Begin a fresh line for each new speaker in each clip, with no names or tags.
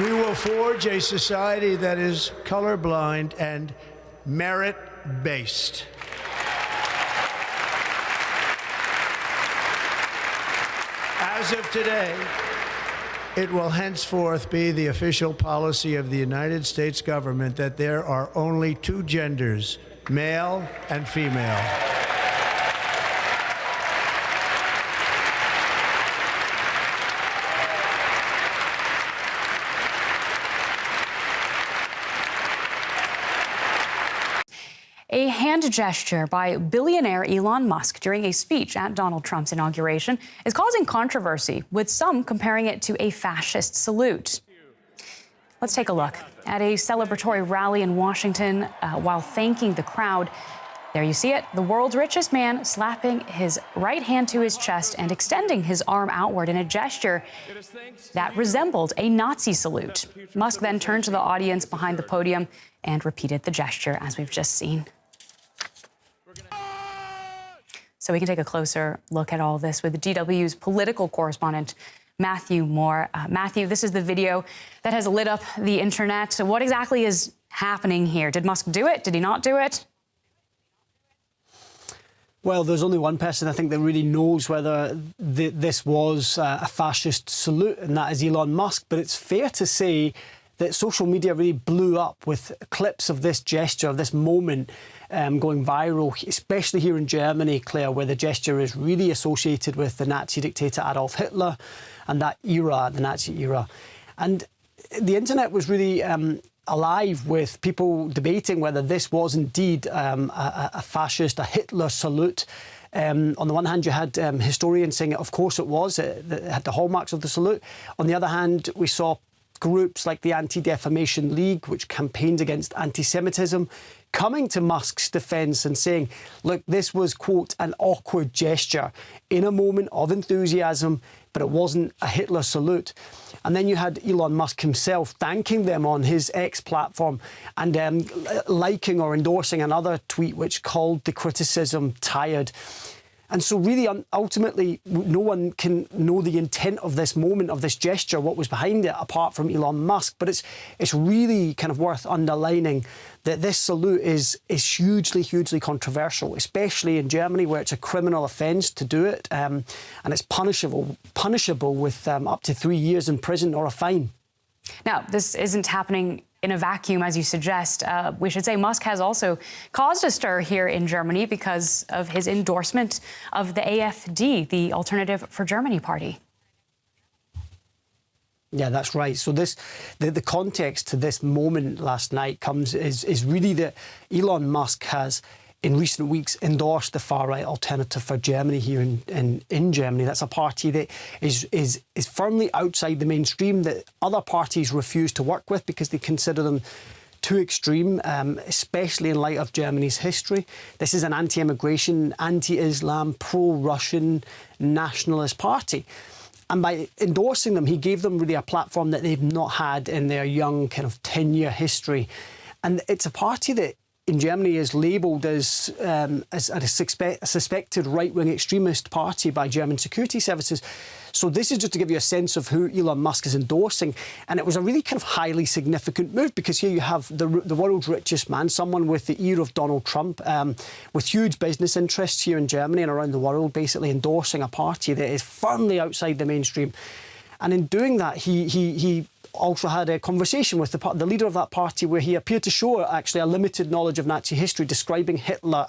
We will forge a society that is colorblind and merit-based. As of today, it will henceforth be the official policy of the United States government that there are only two genders, male and female.
A hand gesture by billionaire Elon Musk during a speech at Donald Trump's inauguration is causing controversy, with some comparing it to a fascist salute. Let's take a look at a celebratory rally in Washington while thanking the crowd. There you see it, the world's richest man slapping his right hand to his chest and extending his arm outward in a gesture that resembled a Nazi salute. Musk then turned to the audience behind the podium and repeated the gesture, as we've just seen. So we can take a closer look at all this with GW's political correspondent, Matthew Moore. Matthew, this is the video that has lit up the internet. So what exactly is happening here? Did Musk do it? Did he not do it?
Well, there's only one person, I think, that really knows whether this was a fascist salute, and that is Elon Musk. But it's fair to say that social media really blew up with clips of this gesture, of this moment, going viral, especially here in Germany, Claire, where the gesture is really associated with the Nazi dictator Adolf Hitler and that era, the Nazi era. And the internet was really alive with people debating whether this was indeed a fascist, a Hitler salute. On the one hand, you had historians saying, of course it was, it had the hallmarks of the salute. On the other hand, we saw groups like the Anti-Defamation League, which campaigns against anti-Semitism, coming to Musk's defence and saying, look, this was, quote, an awkward gesture in a moment of enthusiasm, but it wasn't a Hitler salute. And then you had Elon Musk himself thanking them on his X platform and liking or endorsing another tweet which called the criticism tired. And so really, ultimately, no one can know the intent of this moment, of this gesture, what was behind it, apart from Elon Musk. But it's really kind of worth underlining that this salute is hugely, hugely controversial, especially in Germany, where it's a criminal offence to do it, and it's punishable with up to 3 years in prison or a fine.
Now, this isn't happening in a vacuum, as you suggest. We should say Musk has also caused a stir here in Germany because of his endorsement of the AfD, the Alternative for Germany party.
Yeah, that's right. So the context to this moment last night is really that Elon Musk has, in recent weeks, endorsed the far-right Alternative for Germany here in Germany. That's a party that is firmly outside the mainstream, that other parties refuse to work with because they consider them too extreme, especially in light of Germany's history. This is an anti-immigration, anti-Islam, pro-Russian nationalist party. And by endorsing them, he gave them really a platform that they've not had in their young kind of 10-year history. And it's a party that in Germany is labelled as a suspected right-wing extremist party by German security services. So this is just to give you a sense of who Elon Musk is endorsing. And it was a really kind of highly significant move, because here you have the world's richest man, someone with the ear of Donald Trump, with huge business interests here in Germany and around the world, basically endorsing a party that is firmly outside the mainstream. And in doing that, he also had a conversation with the leader of that party, where he appeared to show actually a limited knowledge of Nazi history, describing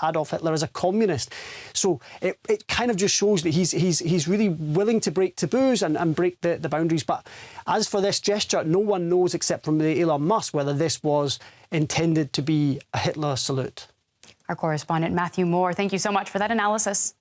Adolf Hitler, as a communist. So it kind of just shows that he's really willing to break taboos and break the boundaries. But as for this gesture, no one knows except from Elon Musk whether this was intended to be a Hitler salute.
Our correspondent Matthew Moore, thank you so much for that analysis.